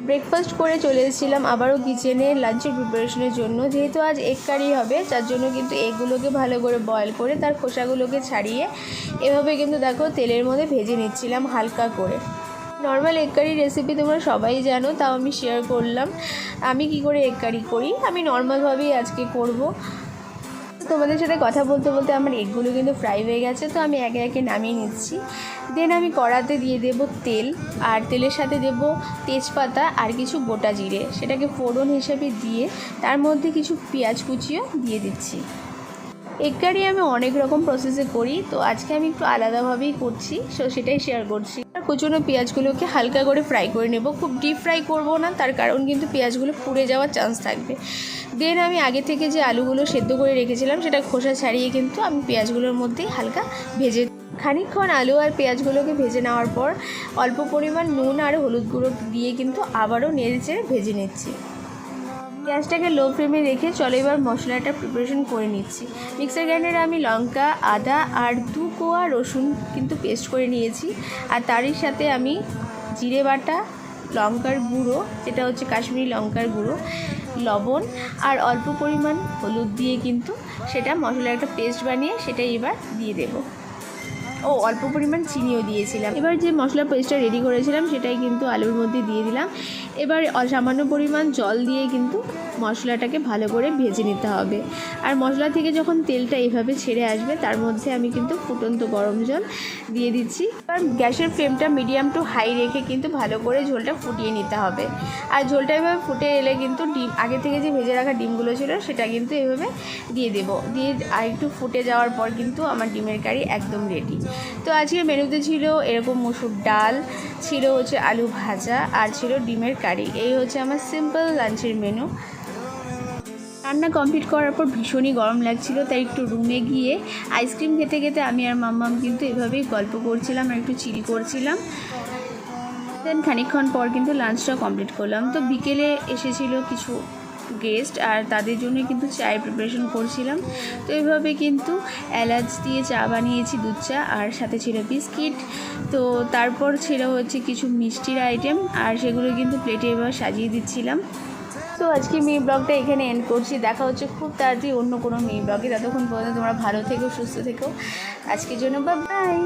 Breakfast করে চলে এসেছিলাম আবারও কিচেনে লাঞ্চের প্রিপারেশনের জন্য। যেহেতু আজ এগ কারি হবে, তার জন্য কিন্তু এগগুলোকে ভালো করে বয়েল করে তার খোসাগুলোকে ছাড়িয়ে এভাবে কিন্তু দেখো তেলের মধ্যে ভেজে নিচ্ছিলাম হালকা করে। নর্মাল এগ কারি রেসিপি তোমরা সবাই জানো, তাও আমি শেয়ার করলাম আমি কি করে এগ কারি করি। আমি নর্মালভাবেই আজকে করব। তোমাদের সাথে কথা বলতে বলতে আমার এগগুলো কিন্তু ফ্রাই হয়ে গেছে, তো আমি একে একে নামিয়ে নিচ্ছি। দেন আমি কড়াতে দিয়ে দেব তেল, আর তেলের সাথে দেব তেজপাতা আর কিছু গোটা জিরে, সেটাকে ফোড়ন হিসেবে দিয়ে তার মধ্যে কিছু পেঁয়াজ কুচিও দিয়ে দিচ্ছি। এগ কারি আমি অনেক রকম প্রসেসে করি, তো আজকে আমি একটু আলাদাভাবেই করছি, সো সেটাই শেয়ার করছি। আর কুচনো পেঁয়াজগুলোকে হালকা করে ফ্রাই করে নেব, খুব ডিপ ফ্রাই করব না, তার কারণ কিন্তু পেঁয়াজগুলো পুড়ে যাওয়ার চান্স থাকবে। দেন আমি আগে থেকে যে আলুগুলো সেদ্ধ করে রেখেছিলাম সেটা খোসা ছাড়িয়ে কিন্তু আমি পেঁয়াজগুলোর মধ্যেই হালকা ভেজে খানিকক্ষণ আলু আর পেঁয়াজগুলোকে ভেজে নেওয়ার পর অল্প পরিমাণ নুন আর হলুদ গুঁড়ো দিয়ে কিন্তু আবারও নেড়েচেড়ে ভেজে নিচ্ছি। গ্যাসটাকে লো ফ্লেমে রেখে চলো এবার মশলাটা প্রিপারেশন করে নিচ্ছি। মিক্সার গ্রাইন্ডারে আমি লঙ্কা, আদা আর 2 কোয়া রসুন কিন্তু পেস্ট করে নিয়েছি, আর তারই সাথে আমি জিরে বাটা, লঙ্কার গুঁড়ো যেটা হচ্ছে কাশ্মীরি লঙ্কার গুঁড়ো, লবণ আর অল্প পরিমাণ হলুদ দিয়ে কিন্তু সেটা মশলার একটা পেস্ট বানিয়ে সেটাই এবার দিয়ে দেবো। অল্প পরিমাণ চিনিও দিয়েছিলাম। এবার যে মশলা পেস্টটা রেডি করেছিলাম সেটাই কিন্তু আলুর মধ্যে দিয়ে দিলাম। এবার সামান্য পরিমাণ জল দিয়ে কিন্তু মশলাটাকে ভালো করে ভেজে নিতে হবে। আর মশলা থেকে যখন তেলটা এইভাবে ছেড়ে আসবে তার মধ্যে আমি কিন্তু ফুটন্ত গরম জল দিয়ে দিচ্ছি। এবার গ্যাসের ফ্লেমটা মিডিয়াম টু হাই রেখে কিন্তু ভালো করে ঝোলটা ফুটিয়ে নিতে হবে। আর ঝোলটা এভাবে ফুটে এলে কিন্তু ডিম আগে থেকে যে ভেজে রাখা ডিমগুলো ছিল সেটা কিন্তু এভাবে দিয়ে দেবো। দিয়ে আর একটু ফুটে যাওয়ার পর কিন্তু আমার ডিমের কারি একদম রেডি। তো আজকের মেনুতে ছিল এরকম মসুর ডাল, ছিল হচ্ছে আলু ভাজা, আর ছিল ডিমের কারি। এই হচ্ছে আমার সিম্পল লাঞ্চের মেনু। রান্না কমপ্লিট করার পর ভীষণই গরম লাগছিল, তাই একটু রুমে গিয়ে আইসক্রিম খেতে খেতে আমি আর মাম্মাম কিন্তু এভাবেই গল্প করছিলাম আর একটু চিল করছিলাম। দেন খানিকক্ষণ পর কিন্তু লাঞ্চটা কমপ্লিট করলাম। তো বিকেলে এসেছিল কিছু গেস্ট, আর তাদের জন্য কিন্তু চায়ের প্রিপারেশন করছিলাম। তো এইভাবে কিন্তু এলাচ দিয়ে চা বানিয়েছি, দুধ চা, আর সাথে ছিল বিস্কিট। তো তারপর ছিল হচ্ছে কিছু মিষ্টির আইটেম, আর সেগুলো কিন্তু প্লেটে এবার সাজিয়ে দিচ্ছিলাম। তো আজকে মিনি ব্লগটা এখানে এন্ড করছি। দেখা হচ্ছে খুব তাড়াতাড়ি অন্য কোনো মিনি ব্লগে। ততক্ষণ পর্যন্ত তোমরা ভালো থেকো, সুস্থ থেকো। আজকের জন্য বাই বাই।